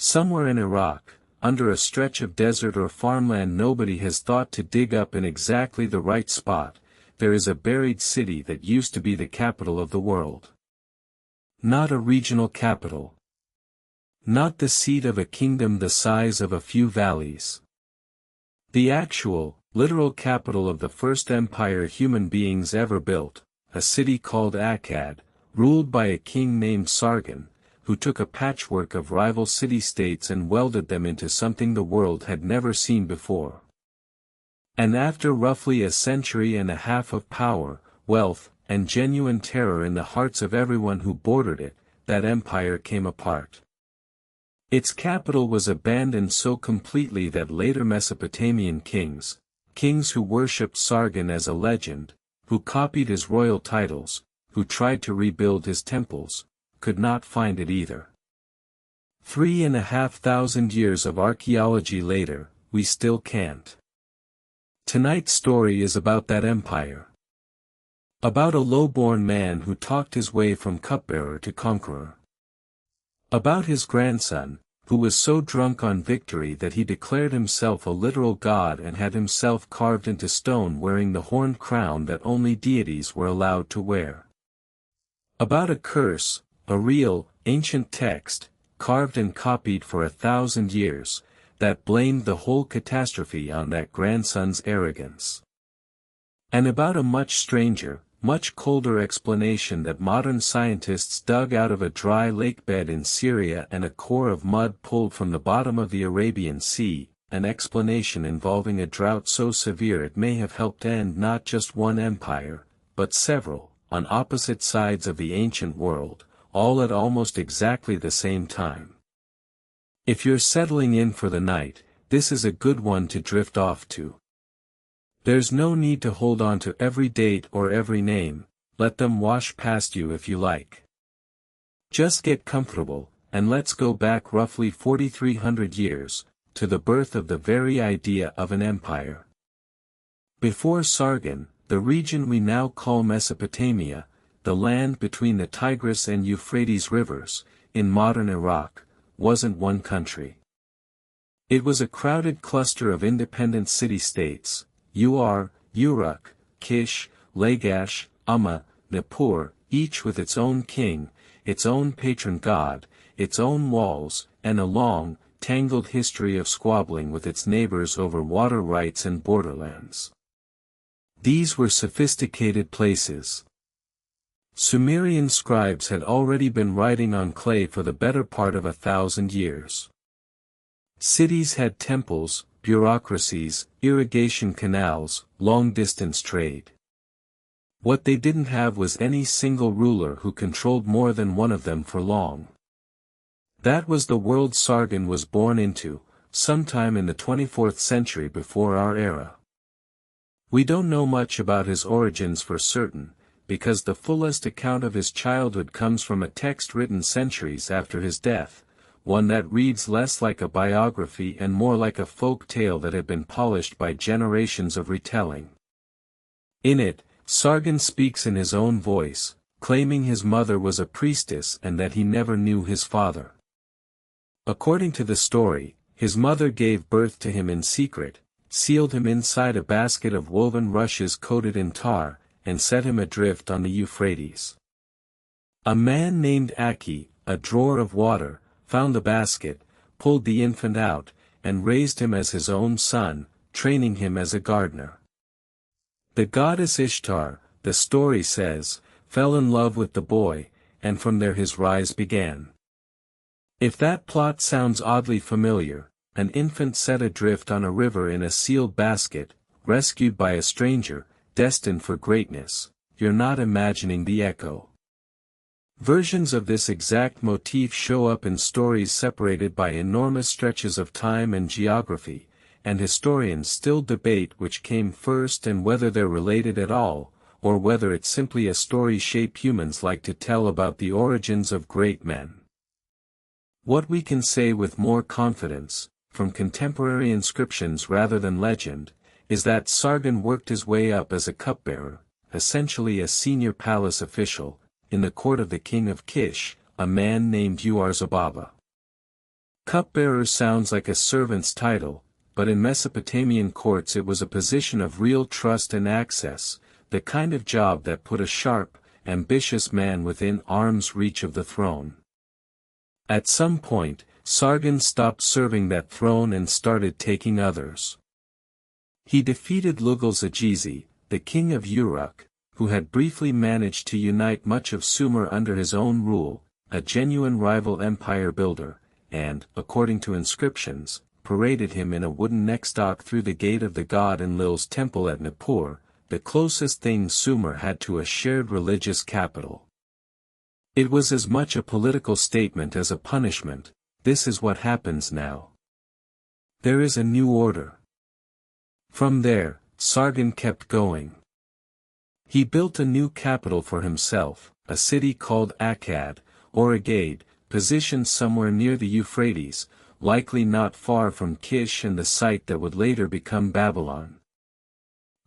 Somewhere in Iraq, under a stretch of desert or farmland nobody has thought to dig up in exactly the right spot, there is a buried city that used to be the capital of the world. Not a regional capital. Not the seat of a kingdom the size of a few valleys. The actual, literal capital of the first empire human beings ever built, a city called Akkad, ruled by a king named Sargon, who took a patchwork of rival city-states and welded them into something the world had never seen before. And after roughly a century and a half of power, wealth, and genuine terror in the hearts of everyone who bordered it, that empire came apart. Its capital was abandoned so completely that later Mesopotamian kings who worshipped Sargon as a legend, who copied his royal titles, who tried to rebuild his temples, could not find it either. 3,500 years of archaeology later, we still can't. Tonight's story is about that empire. About a low-born man who talked his way from cupbearer to conqueror. About his grandson, who was so drunk on victory that he declared himself a literal god and had himself carved into stone wearing the horned crown that only deities were allowed to wear. About a curse, a real, ancient text, carved and copied for 1,000 years, that blamed the whole catastrophe on that grandson's arrogance. And about a much stranger, much colder explanation that modern scientists dug out of a dry lake bed in Syria and a core of mud pulled from the bottom of the Arabian Sea, an explanation involving a drought so severe it may have helped end not just one empire, but several, on opposite sides of the ancient world, all at almost exactly the same time. If you're settling in for the night, this is a good one to drift off to. There's no need to hold on to every date or every name, let them wash past you if you like. Just get comfortable, and let's go back roughly 4,300 years, to the birth of the very idea of an empire. Before Sargon, the region we now call Mesopotamia, the land between the Tigris and Euphrates rivers, in modern Iraq, wasn't one country. It was a crowded cluster of independent city-states, Uruk, Kish, Lagash, Umma, Nippur, each with its own king, its own patron god, its own walls, and a long, tangled history of squabbling with its neighbors over water rights and borderlands. These were sophisticated places. Sumerian scribes had already been writing on clay for the better part of 1,000 years. Cities had temples, bureaucracies, irrigation canals, long-distance trade. What they didn't have was any single ruler who controlled more than one of them for long. That was the world Sargon was born into, sometime in the 24th century before our era. We don't know much about his origins for certain, because the fullest account of his childhood comes from a text written centuries after his death, one that reads less like a biography and more like a folk tale that had been polished by generations of retelling. In it, Sargon speaks in his own voice, claiming his mother was a priestess and that he never knew his father. According to the story, his mother gave birth to him in secret, sealed him inside a basket of woven rushes coated in tar, and set him adrift on the Euphrates. A man named Aki, a drawer of water, found the basket, pulled the infant out, and raised him as his own son, training him as a gardener. The goddess Ishtar, the story says, fell in love with the boy, and from there his rise began. If that plot sounds oddly familiar, an infant set adrift on a river in a sealed basket, rescued by a stranger, destined for greatness, you're not imagining the echo. Versions of this exact motif show up in stories separated by enormous stretches of time and geography, and historians still debate which came first and whether they're related at all, or whether it's simply a story shape humans like to tell about the origins of great men. What we can say with more confidence, from contemporary inscriptions rather than legend, is that Sargon worked his way up as a cupbearer, essentially a senior palace official, in the court of the king of Kish, a man named Uarzababa. Cupbearer sounds like a servant's title, but in Mesopotamian courts it was a position of real trust and access, the kind of job that put a sharp, ambitious man within arm's reach of the throne. At some point, Sargon stopped serving that throne and started taking others. He defeated Lugal-Zagizi, the king of Uruk, who had briefly managed to unite much of Sumer under his own rule, a genuine rival empire builder, and, according to inscriptions, paraded him in a wooden neckstock through the gate of the god Enlil's temple at Nippur, the closest thing Sumer had to a shared religious capital. It was as much a political statement as a punishment. This is what happens now. There is a new order. From there, Sargon kept going. He built a new capital for himself, a city called Akkad, or Agade, positioned somewhere near the Euphrates, likely not far from Kish and the site that would later become Babylon.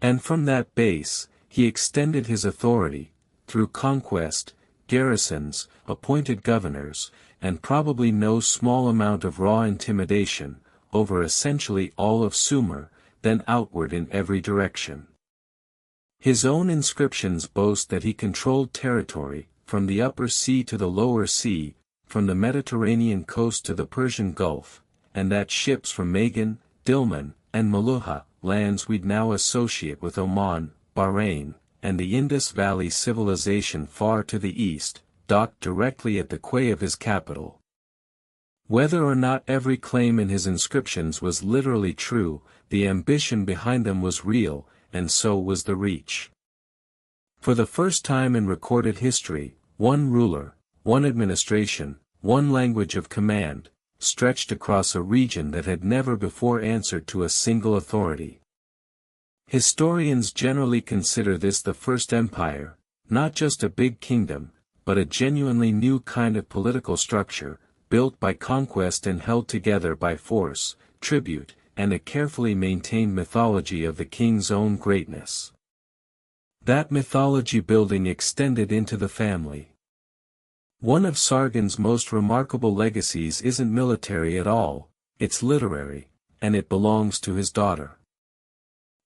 And from that base, he extended his authority, through conquest, garrisons, appointed governors, and probably no small amount of raw intimidation, over essentially all of Sumer, then outward in every direction. His own inscriptions boast that he controlled territory, from the Upper Sea to the Lower Sea, from the Mediterranean coast to the Persian Gulf, and that ships from Magan, Dilmun, and Meluhha, lands we'd now associate with Oman, Bahrain, and the Indus Valley civilization far to the east, docked directly at the quay of his capital. Whether or not every claim in his inscriptions was literally true, the ambition behind them was real, and so was the reach. For the first time in recorded history, one ruler, one administration, one language of command, stretched across a region that had never before answered to a single authority. Historians generally consider this the first empire, not just a big kingdom, but a genuinely new kind of political structure, built by conquest and held together by force, tribute, and a carefully maintained mythology of the king's own greatness. That mythology building extended into the family. One of Sargon's most remarkable legacies isn't military at all, it's literary, and it belongs to his daughter.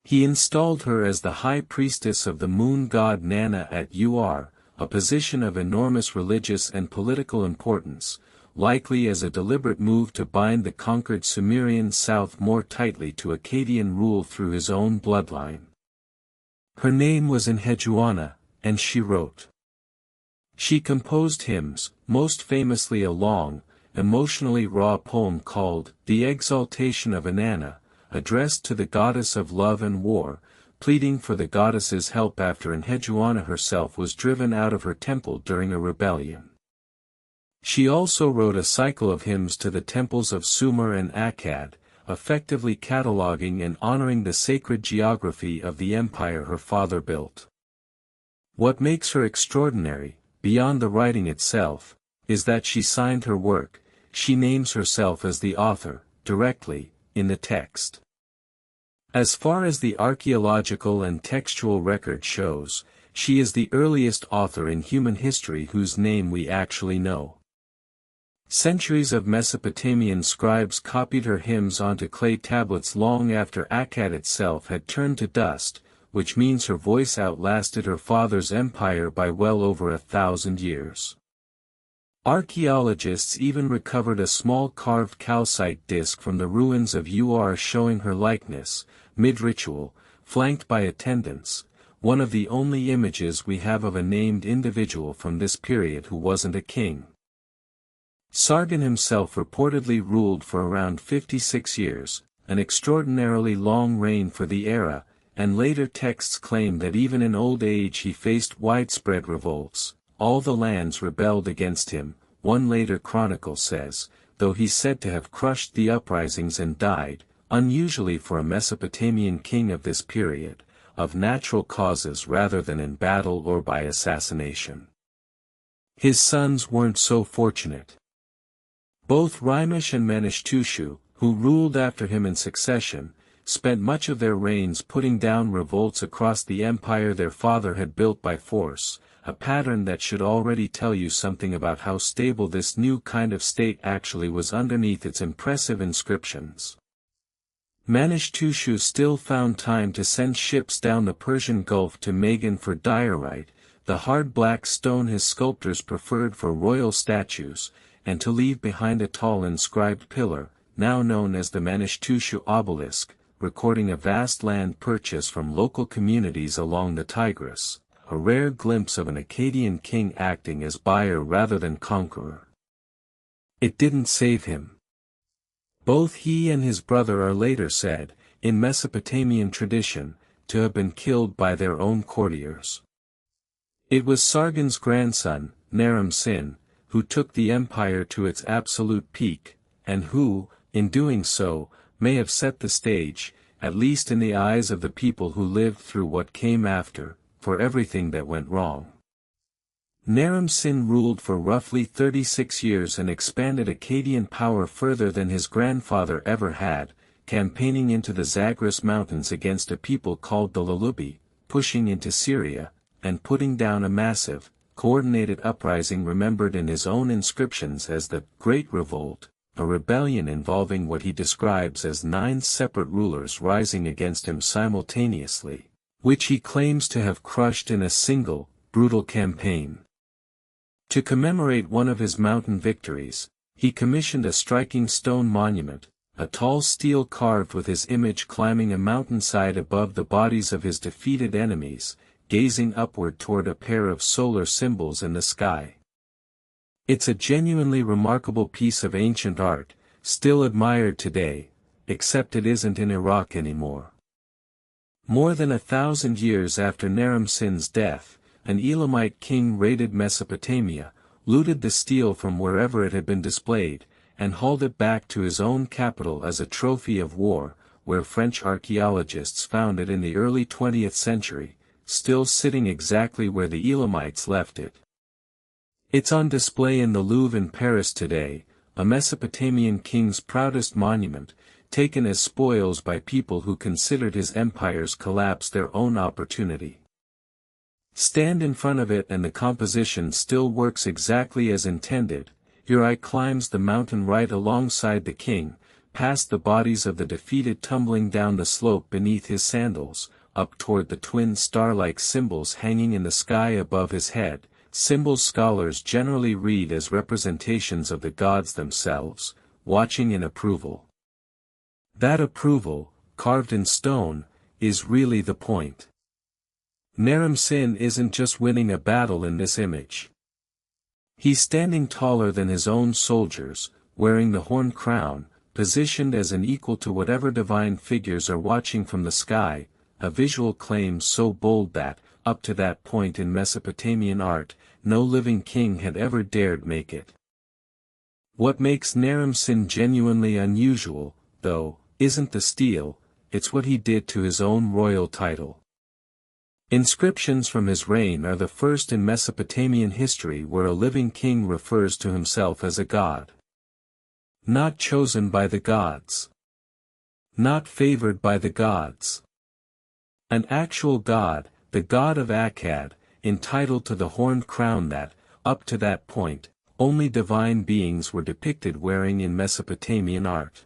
He installed her as the high priestess of the moon god Nanna at Ur, a position of enormous religious and political importance, likely as a deliberate move to bind the conquered Sumerian south more tightly to Akkadian rule through his own bloodline. Her name was Enheduanna, and she wrote. She composed hymns, most famously a long, emotionally raw poem called The Exaltation of Inanna, addressed to the goddess of love and war, pleading for the goddess's help after Enheduanna herself was driven out of her temple during a rebellion. She also wrote a cycle of hymns to the temples of Sumer and Akkad, effectively cataloging and honoring the sacred geography of the empire her father built. What makes her extraordinary, beyond the writing itself, is that she signed her work. She names herself as the author, directly, in the text. As far as the archaeological and textual record shows, she is the earliest author in human history whose name we actually know. Centuries of Mesopotamian scribes copied her hymns onto clay tablets long after Akkad itself had turned to dust, which means her voice outlasted her father's empire by well over 1,000 years. Archaeologists even recovered a small carved calcite disc from the ruins of Ur showing her likeness, mid-ritual, flanked by attendants, one of the only images we have of a named individual from this period who wasn't a king. Sargon himself reportedly ruled for around 56 years, an extraordinarily long reign for the era, and later texts claim that even in old age he faced widespread revolts. All the lands rebelled against him, one later chronicle says, though he's said to have crushed the uprisings and died, unusually for a Mesopotamian king of this period, of natural causes rather than in battle or by assassination. His sons weren't so fortunate. Both Rimesh and Meneshtushu, who ruled after him in succession, spent much of their reigns putting down revolts across the empire their father had built by force, a pattern that should already tell you something about how stable this new kind of state actually was underneath its impressive inscriptions. Enheduanna still found time to send ships down the Persian Gulf to Magan for diorite, the hard black stone his sculptors preferred for royal statues, and to leave behind a tall inscribed pillar, now known as the Enheduanna obelisk, recording a vast land purchase from local communities along the Tigris, a rare glimpse of an Akkadian king acting as buyer rather than conqueror. It didn't save him. Both he and his brother are later said, in Mesopotamian tradition, to have been killed by their own courtiers. It was Sargon's grandson, Naram-Sin, who took the empire to its absolute peak, and who, in doing so, may have set the stage, at least in the eyes of the people who lived through what came after, for everything that went wrong. Naram-Sin ruled for roughly 36 years and expanded Akkadian power further than his grandfather ever had, campaigning into the Zagros mountains against a people called the Lalubi, pushing into Syria, and putting down a massive, coordinated uprising remembered in his own inscriptions as the Great Revolt, a rebellion involving what he describes as 9 separate rulers rising against him simultaneously, which he claims to have crushed in a single, brutal campaign. To commemorate one of his mountain victories, he commissioned a striking stone monument, a tall stele carved with his image climbing a mountainside above the bodies of his defeated enemies, gazing upward toward a pair of solar symbols in the sky. It's a genuinely remarkable piece of ancient art, still admired today, except it isn't in Iraq anymore. More than 1,000 years after Naram-Sin's death, an Elamite king raided Mesopotamia, looted the stele from wherever it had been displayed, and hauled it back to his own capital as a trophy of war, where French archaeologists found it in the early 20th century, still sitting exactly where the Elamites left it. It's on display in the Louvre in Paris today, a Mesopotamian king's proudest monument, taken as spoils by people who considered his empire's collapse their own opportunity. Stand in front of it and the composition still works exactly as intended. Your eye climbs the mountain right alongside the king, past the bodies of the defeated tumbling down the slope beneath his sandals, up toward the twin star-like symbols hanging in the sky above his head, symbols scholars generally read as representations of the gods themselves, watching in approval. That approval, carved in stone, is really the point. Naram-Sin isn't just winning a battle in this image. He's standing taller than his own soldiers, wearing the horned crown, positioned as an equal to whatever divine figures are watching from the sky, a visual claim so bold that, up to that point in Mesopotamian art, no living king had ever dared make it. What makes Naram-Sin genuinely unusual, though, isn't the stele, it's what he did to his own royal title. Inscriptions from his reign are the first in Mesopotamian history where a living king refers to himself as a god. Not chosen by the gods. Not favored by the gods. An actual god, the god of Akkad, entitled to the horned crown that, up to that point, only divine beings were depicted wearing in Mesopotamian art.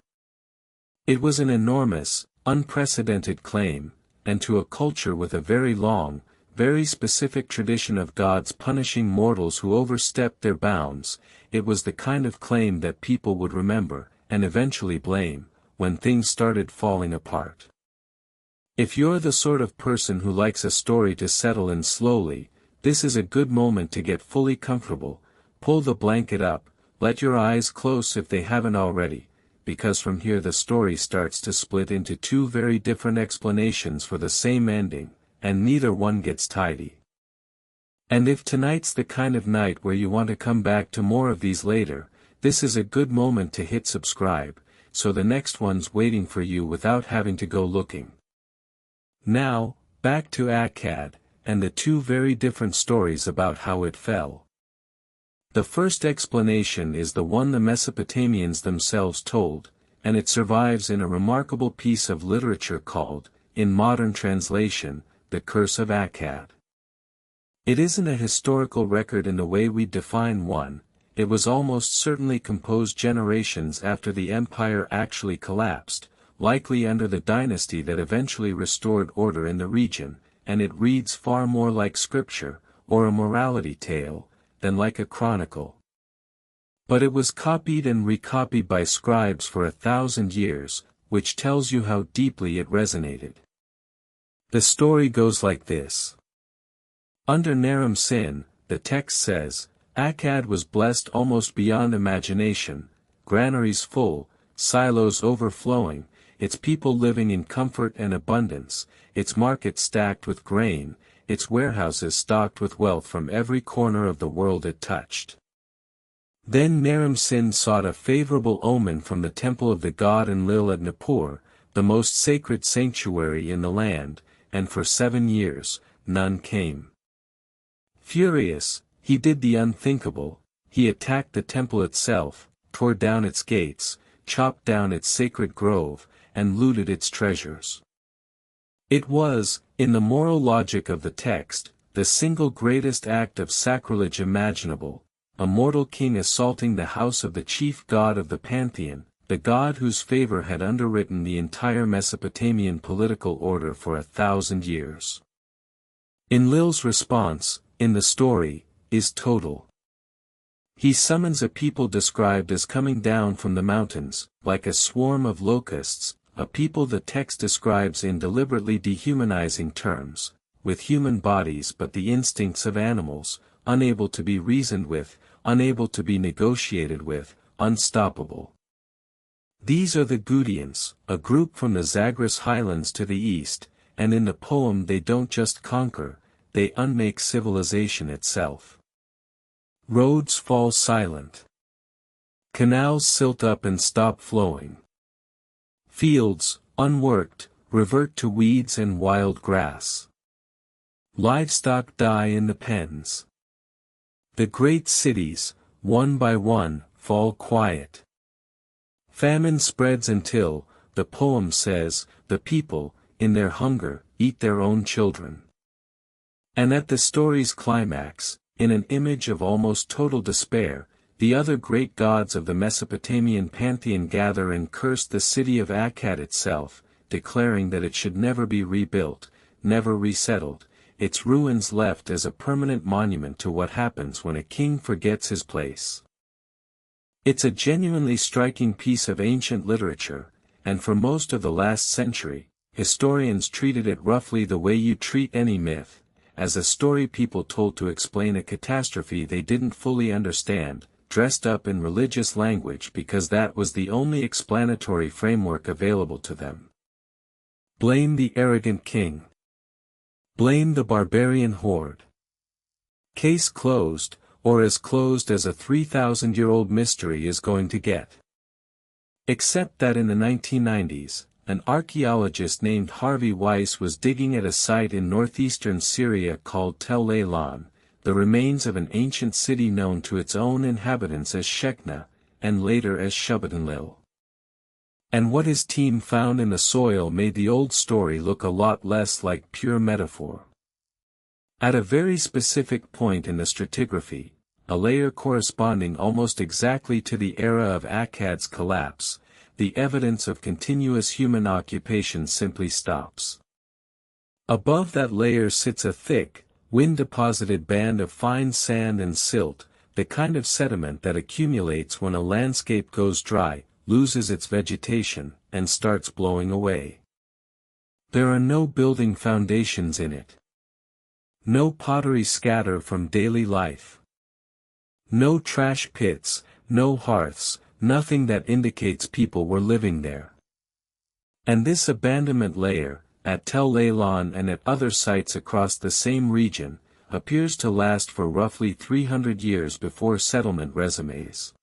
It was an enormous, unprecedented claim, and to a culture with a very long, very specific tradition of gods punishing mortals who overstepped their bounds, it was the kind of claim that people would remember, and eventually blame, when things started falling apart. If you're the sort of person who likes a story to settle in slowly, this is a good moment to get fully comfortable, pull the blanket up, let your eyes close if they haven't already, because from here the story starts to split into 2 very different explanations for the same ending, and neither one gets tidy. And if tonight's the kind of night where you want to come back to more of these later, this is a good moment to hit subscribe, so the next one's waiting for you without having to go looking. Now, back to Akkad, and the 2 very different stories about how it fell. The first explanation is the one the Mesopotamians themselves told, and it survives in a remarkable piece of literature called, in modern translation, the Curse of Akkad. It isn't a historical record in the way we define one, it was almost certainly composed generations after the empire actually collapsed, likely under the dynasty that eventually restored order in the region, and it reads far more like scripture, or a morality tale, than like a chronicle. But it was copied and recopied by scribes for 1,000 years, which tells you how deeply it resonated. The story goes like this. Under Naram-Sin, the text says, Akkad was blessed almost beyond imagination, granaries full, silos overflowing, its people living in comfort and abundance, its markets stacked with grain, its warehouses stocked with wealth from every corner of the world it touched. Then Naram-Sin sought a favorable omen from the temple of the god Enlil at Nippur, the most sacred sanctuary in the land, and for 7 years, none came. Furious, he did the unthinkable, he attacked the temple itself, tore down its gates, chopped down its sacred grove, and looted its treasures. It was, in the moral logic of the text, the single greatest act of sacrilege imaginable, a mortal king assaulting the house of the chief god of the pantheon, the god whose favor had underwritten the entire Mesopotamian political order for 1,000 years. Enlil's response, in the story, is total. He summons a people described as coming down from the mountains, like a swarm of locusts, a people the text describes in deliberately dehumanizing terms, with human bodies but the instincts of animals, unable to be reasoned with, unable to be negotiated with, unstoppable. These are the Gudians, a group from the Zagros highlands to the east, and in the poem they don't just conquer, they unmake civilization itself. Roads fall silent. Canals silt up and stop flowing. Fields, unworked, revert to weeds and wild grass. Livestock die in the pens. The great cities, one by one, fall quiet. Famine spreads until, the poem says, the people, in their hunger, eat their own children. And at the story's climax, in an image of almost total despair, the other great gods of the Mesopotamian pantheon gather and curse the city of Akkad itself, declaring that it should never be rebuilt, never resettled, its ruins left as a permanent monument to what happens when a king forgets his place. It's a genuinely striking piece of ancient literature, and for most of the last century, historians treated it roughly the way you treat any myth, as a story people told to explain a catastrophe they didn't fully understand, dressed up in religious language because that was the only explanatory framework available to them. Blame the arrogant king. Blame the barbarian horde. Case closed, or as closed as a 3,000-year-old mystery is going to get. Except that in the 1990s, an archaeologist named Harvey Weiss was digging at a site in northeastern Syria called Tel Leilan, the remains of an ancient city known to its own inhabitants as Shekna, and later as Shubbatunlil. And what his team found in the soil made the old story look a lot less like pure metaphor. At a very specific point in the stratigraphy, a layer corresponding almost exactly to the era of Akkad's collapse, the evidence of continuous human occupation simply stops. Above that layer sits a thick, wind-deposited band of fine sand and silt, the kind of sediment that accumulates when a landscape goes dry, loses its vegetation, and starts blowing away. There are no building foundations in it. No pottery scatter from daily life. No trash pits, no hearths, nothing that indicates people were living there. And this abandonment layer, at Tel Leilan and at other sites across the same region, appears to last for roughly 300 years before settlement resumes.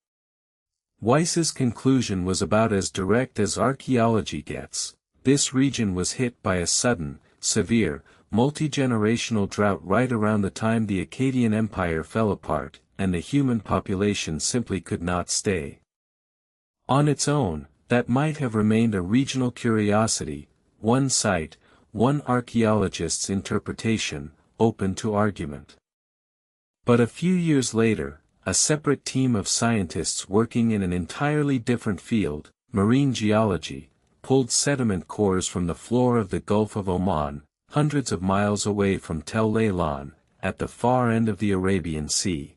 Weiss's conclusion was about as direct as archaeology gets. This region was hit by a sudden, severe, multi-generational drought right around the time the Akkadian Empire fell apart, and the human population simply could not stay. On its own, that might have remained a regional curiosity, one site, one archaeologist's interpretation, open to argument. But a few years later, a separate team of scientists working in an entirely different field, marine geology, pulled sediment cores from the floor of the Gulf of Oman, hundreds of miles away from Tel Leilan, at the far end of the Arabian Sea.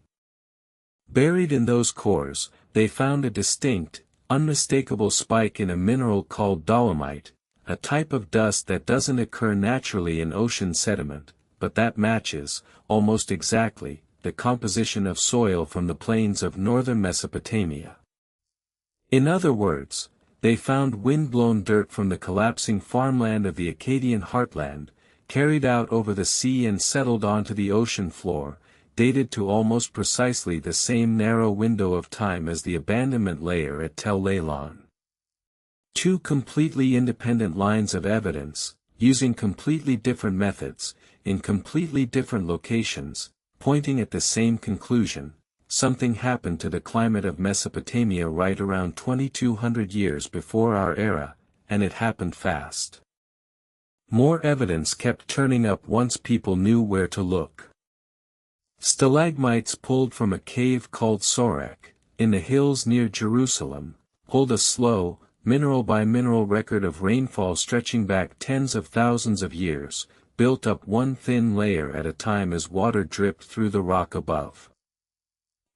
Buried in those cores, they found a distinct, unmistakable spike in a mineral called dolomite, a type of dust that doesn't occur naturally in ocean sediment, but that matches, almost exactly, the composition of soil from the plains of northern Mesopotamia. In other words, they found wind-blown dirt from the collapsing farmland of the Akkadian heartland, carried out over the sea and settled onto the ocean floor, dated to almost precisely the same narrow window of time as the abandonment layer at Tel Leilan. Two completely independent lines of evidence, using completely different methods, in completely different locations, pointing at the same conclusion: something happened to the climate of Mesopotamia right around 2200 years before our era, and it happened fast. More evidence kept turning up once people knew where to look. Stalagmites pulled from a cave called Sorek, in the hills near Jerusalem, hold a slow, mineral-by-mineral record of rainfall stretching back tens of thousands of years, built up one thin layer at a time as water dripped through the rock above.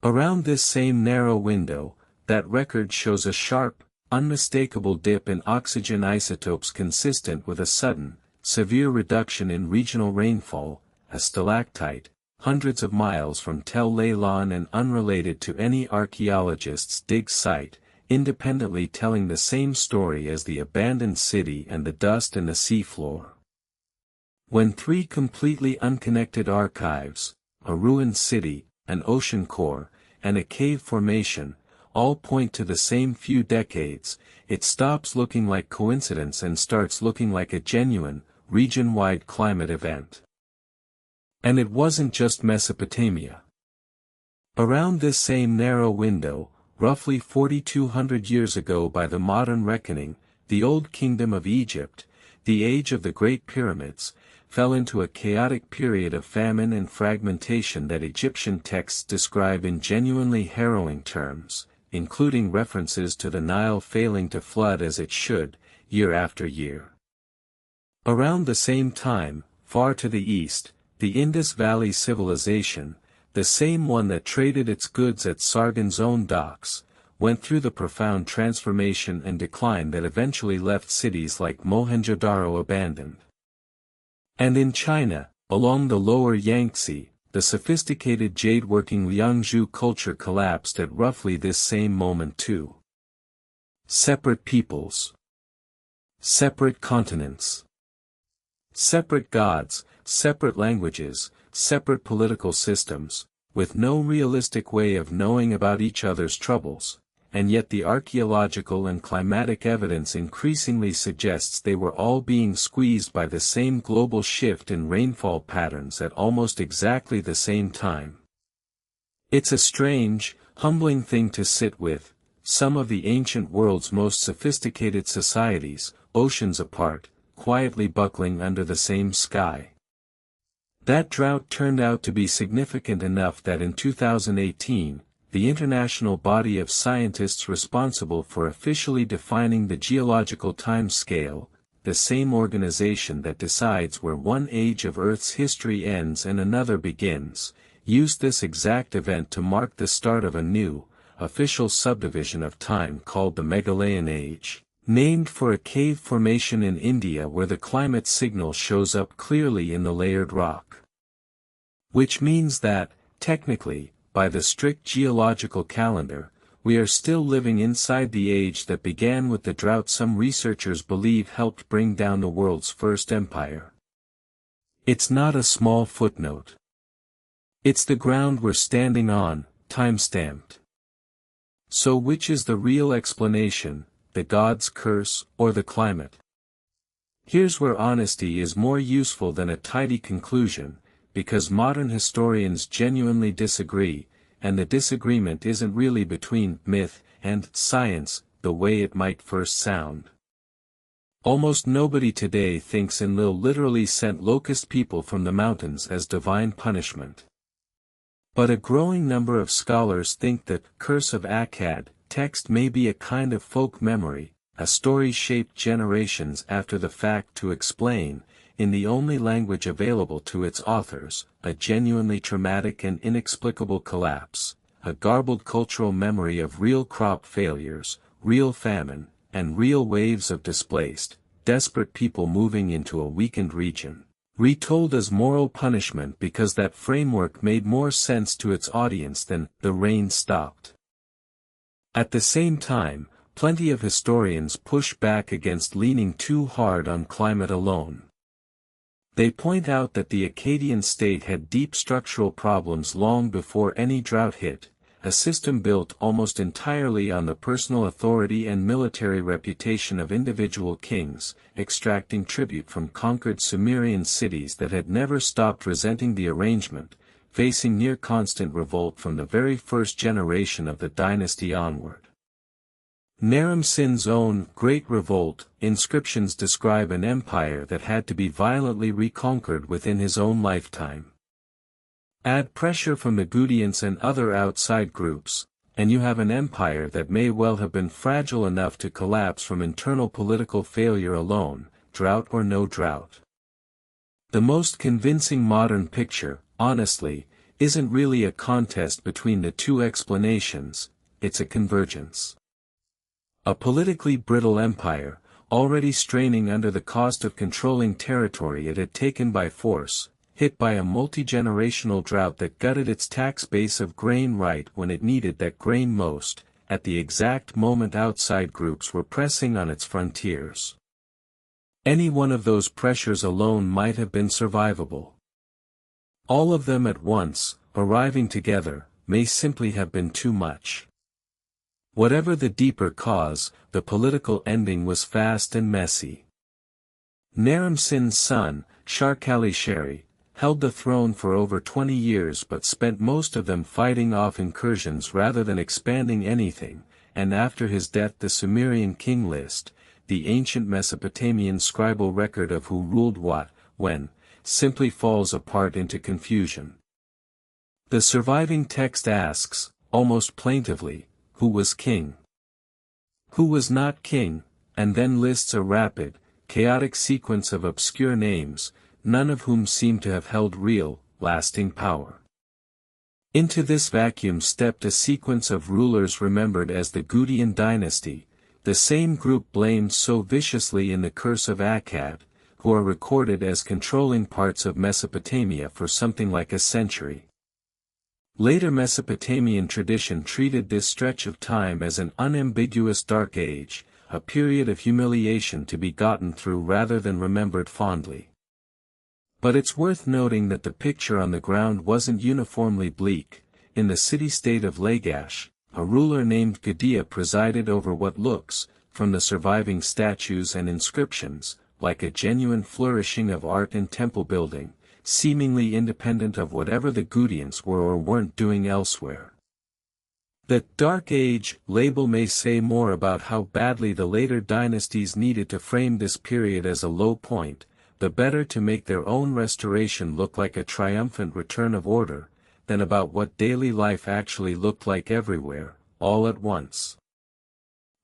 Around this same narrow window, that record shows a sharp, unmistakable dip in oxygen isotopes consistent with a sudden, severe reduction in regional rainfall, a stalactite, hundreds of miles from Tel Leilan and unrelated to any archaeologist's dig site, independently telling the same story as the abandoned city and the dust in the seafloor. When three completely unconnected archives, a ruined city, an ocean core, and a cave formation, all point to the same few decades, it stops looking like coincidence and starts looking like a genuine, region-wide climate event. And it wasn't just Mesopotamia. Around this same narrow window, roughly 4,200 years ago by the modern reckoning, the Old Kingdom of Egypt, the age of the Great Pyramids, fell into a chaotic period of famine and fragmentation that Egyptian texts describe in genuinely harrowing terms, including references to the Nile failing to flood as it should, year after year. Around the same time, far to the east, the Indus Valley civilization, the same one that traded its goods at Sargon's own docks, went through the profound transformation and decline that eventually left cities like Mohenjo-Daro abandoned. And in China, along the lower Yangtze, the sophisticated jade-working Liangzhu culture collapsed at roughly this same moment too. Separate peoples. Separate continents. Separate gods, separate languages, separate political systems, with no realistic way of knowing about each other's troubles, and yet the archaeological and climatic evidence increasingly suggests they were all being squeezed by the same global shift in rainfall patterns at almost exactly the same time. It's a strange, humbling thing to sit with, some of the ancient world's most sophisticated societies, oceans apart, quietly buckling under the same sky. That drought turned out to be significant enough that in 2018, the international body of scientists responsible for officially defining the geological time scale, the same organization that decides where one age of Earth's history ends and another begins, used this exact event to mark the start of a new, official subdivision of time called the Megalayan Age, named for a cave formation in India where the climate signal shows up clearly in the layered rock. Which means that, technically, by the strict geological calendar, we are still living inside the age that began with the drought some researchers believe helped bring down the world's first empire. It's not a small footnote. It's the ground we're standing on, time-stamped. So which is the real explanation, the god's curse or the climate? Here's where honesty is more useful than a tidy conclusion, because modern historians genuinely disagree, and the disagreement isn't really between myth and science, the way it might first sound. Almost nobody today thinks Enlil literally sent locust people from the mountains as divine punishment. But a growing number of scholars think that Curse of Akkad text may be a kind of folk memory, a story shaped generations after the fact to explain, in the only language available to its authors, a genuinely traumatic and inexplicable collapse, a garbled cultural memory of real crop failures, real famine, and real waves of displaced, desperate people moving into a weakened region, retold as moral punishment because that framework made more sense to its audience than "the rain stopped." At the same time, plenty of historians push back against leaning too hard on climate alone. They point out that the Akkadian state had deep structural problems long before any drought hit, a system built almost entirely on the personal authority and military reputation of individual kings, extracting tribute from conquered Sumerian cities that had never stopped resenting the arrangement, facing near constant revolt from the very first generation of the dynasty onward. Naram-Sin's own Great Revolt inscriptions describe an empire that had to be violently reconquered within his own lifetime. Add pressure from the Gutians and other outside groups, and you have an empire that may well have been fragile enough to collapse from internal political failure alone, drought or no drought. The most convincing modern picture, honestly, isn't really a contest between the two explanations, it's a convergence. A politically brittle empire, already straining under the cost of controlling territory it had taken by force, hit by a multi-generational drought that gutted its tax base of grain right when it needed that grain most, at the exact moment outside groups were pressing on its frontiers. Any one of those pressures alone might have been survivable. All of them at once, arriving together, may simply have been too much. Whatever the deeper cause, the political ending was fast and messy. Naram-Sin's son, Sharkali-Sheri, held the throne for over 20 years but spent most of them fighting off incursions rather than expanding anything, and after his death the Sumerian king list, the ancient Mesopotamian scribal record of who ruled what, when, simply falls apart into confusion. The surviving text asks, almost plaintively, who was king? Who was not king, and then lists a rapid, chaotic sequence of obscure names, none of whom seem to have held real, lasting power. Into this vacuum stepped a sequence of rulers remembered as the Gutian dynasty, the same group blamed so viciously in the Curse of Akkad, who are recorded as controlling parts of Mesopotamia for something like a century. Later Mesopotamian tradition treated this stretch of time as an unambiguous dark age, a period of humiliation to be gotten through rather than remembered fondly. But it's worth noting that the picture on the ground wasn't uniformly bleak. In the city-state of Lagash, a ruler named Gudea presided over what looks, from the surviving statues and inscriptions, like a genuine flourishing of art and temple building, seemingly independent of whatever the Gutians were or weren't doing elsewhere. The Dark Age label may say more about how badly the later dynasties needed to frame this period as a low point, the better to make their own restoration look like a triumphant return of order, than about what daily life actually looked like everywhere, all at once.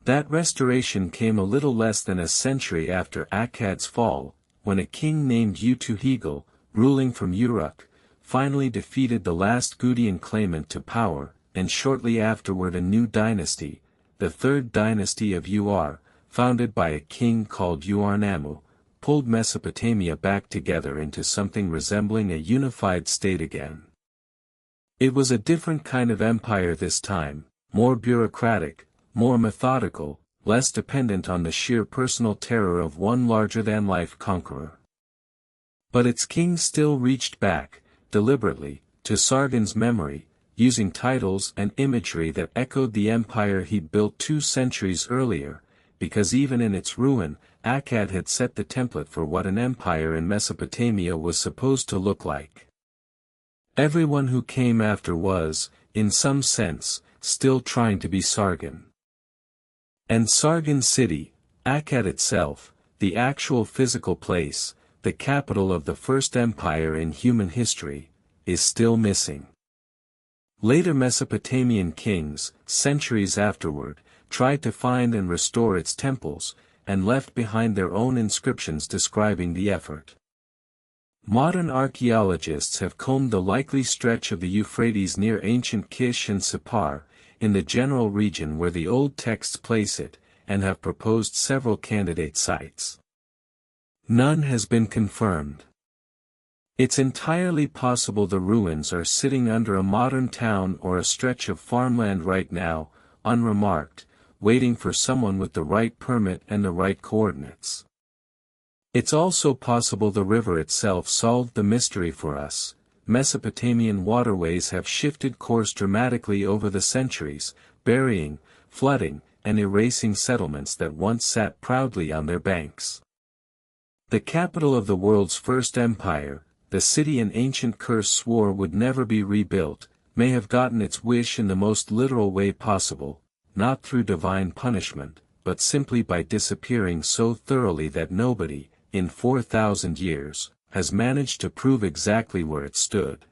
That restoration came a little less than a century after Akkad's fall, when a king named Utuhegel, ruling from Uruk, finally defeated the last Gutian claimant to power, and shortly afterward a new dynasty, the third dynasty of Ur, founded by a king called Uarnamu, pulled Mesopotamia back together into something resembling a unified state again. It was a different kind of empire this time, more bureaucratic, more methodical, less dependent on the sheer personal terror of one larger-than-life conqueror. But its king still reached back, deliberately, to Sargon's memory, using titles and imagery that echoed the empire he'd built 2 centuries earlier, because even in its ruin, Akkad had set the template for what an empire in Mesopotamia was supposed to look like. Everyone who came after was, in some sense, still trying to be Sargon. And Sargon City, Akkad itself, the actual physical place, the capital of the first empire in human history, is still missing. Later Mesopotamian kings, centuries afterward, tried to find and restore its temples, and left behind their own inscriptions describing the effort. Modern archaeologists have combed the likely stretch of the Euphrates near ancient Kish and Sippar, in the general region where the old texts place it, and have proposed several candidate sites. None has been confirmed. It's entirely possible the ruins are sitting under a modern town or a stretch of farmland right now, unremarked, waiting for someone with the right permit and the right coordinates. It's also possible the river itself solved the mystery for us. Mesopotamian waterways have shifted course dramatically over the centuries, burying, flooding, and erasing settlements that once sat proudly on their banks. The capital of the world's first empire, the city an ancient curse swore would never be rebuilt, may have gotten its wish in the most literal way possible, not through divine punishment, but simply by disappearing so thoroughly that nobody, in 4,000 years, has managed to prove exactly where it stood.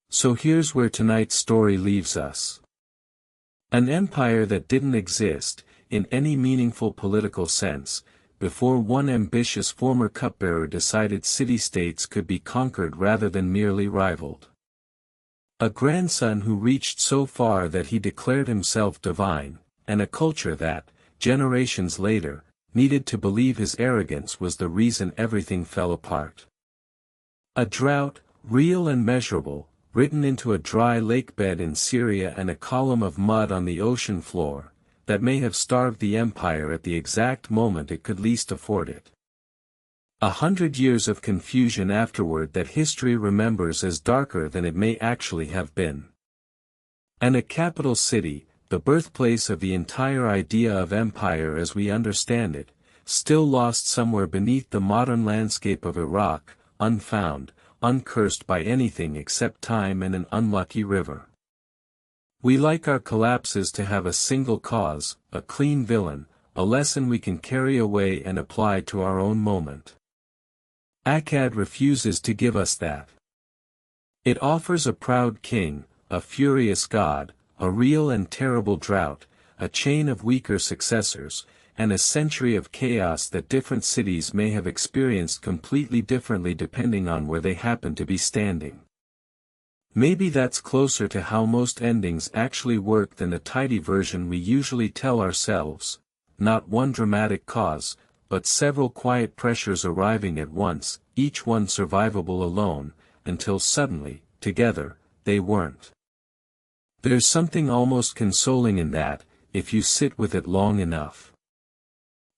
So here's where tonight's story leaves us. An empire that didn't exist, in any meaningful political sense, before one ambitious former cupbearer decided city-states could be conquered rather than merely rivaled. A grandson who reached so far that he declared himself divine, and a culture that, generations later, needed to believe his arrogance was the reason everything fell apart. A drought, real and measurable, written into a dry lake bed in Syria and a column of mud on the ocean floor, that may have starved the empire at the exact moment it could least afford it. 100 years of confusion afterward that history remembers as darker than it may actually have been. And a capital city, the birthplace of the entire idea of empire as we understand it, still lost somewhere beneath the modern landscape of Iraq, unfound, uncursed by anything except time and an unlucky river. We like our collapses to have a single cause, a clean villain, a lesson we can carry away and apply to our own moment. Akkad refuses to give us that. It offers a proud king, a furious god, a real and terrible drought, a chain of weaker successors, and a century of chaos that different cities may have experienced completely differently depending on where they happen to be standing. Maybe that's closer to how most endings actually work than the tidy version we usually tell ourselves, not one dramatic cause, but several quiet pressures arriving at once, each one survivable alone, until suddenly, together, they weren't. There's something almost consoling in that, if you sit with it long enough.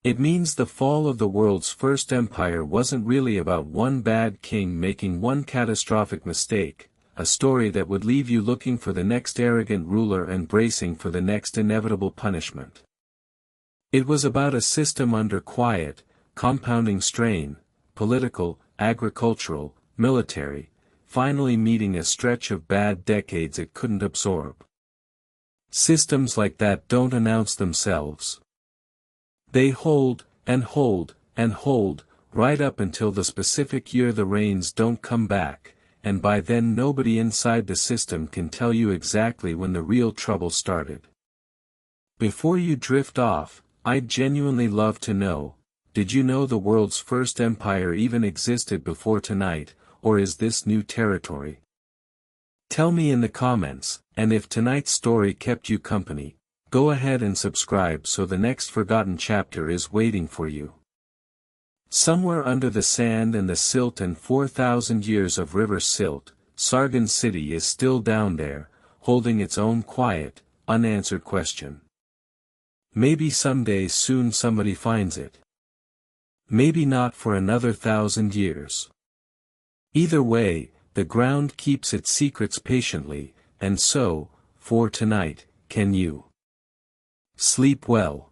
It means the fall of the world's first empire wasn't really about one bad king making one catastrophic mistake, a story that would leave you looking for the next arrogant ruler and bracing for the next inevitable punishment. It was about a system under quiet, compounding strain, political, agricultural, military, finally meeting a stretch of bad decades it couldn't absorb. Systems like that don't announce themselves. They hold, and hold, and hold, right up until the specific year the rains don't come back, and by then nobody inside the system can tell you exactly when the real trouble started. Before you drift off, I'd genuinely love to know, did you know the world's first empire even existed before tonight, or is this new territory? Tell me in the comments, and if tonight's story kept you company, go ahead and subscribe so the next forgotten chapter is waiting for you. Somewhere under the sand and the silt and 4,000 years of river silt, Sargon City is still down there, holding its own quiet, unanswered question. Maybe someday soon somebody finds it. Maybe not for another 1,000 years. Either way, the ground keeps its secrets patiently, and so, for tonight, can you. Sleep well.